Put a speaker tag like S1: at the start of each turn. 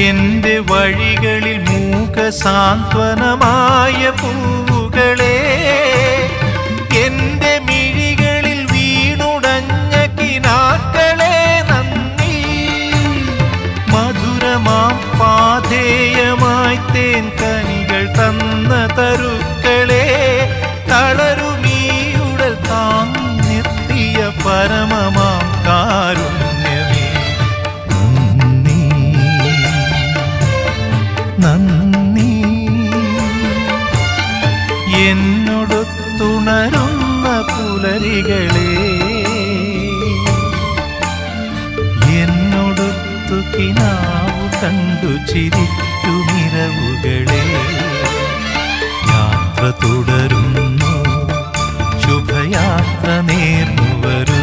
S1: എന്റെ വഴികളിൽ മൂകസാന്ത്വനമായ പൂവുകളെ, എന്റെ മിഴികളിൽ വീണുടഞ്ഞ കിനാക്കളെ നന്ദി. മധുരമാം പാധേയമായി തേൻ കനികൾ തന്ന തരുക്കളെ, തളരുമീയുടൽ താങ്ങി നിർത്തിയ പരമമാം കാരുണ്യമേ നന്ദി. എന്നോടൊത്തുണരുന്ന പുലരികളെ, എന്നോടൊത്തു കിനാവു കണ്ടു ചിരിക്കുമിരവുകളെ, യാത്ര തുടരുന്നു, ശുഭയാത്ര നേർന്നു വരൂ.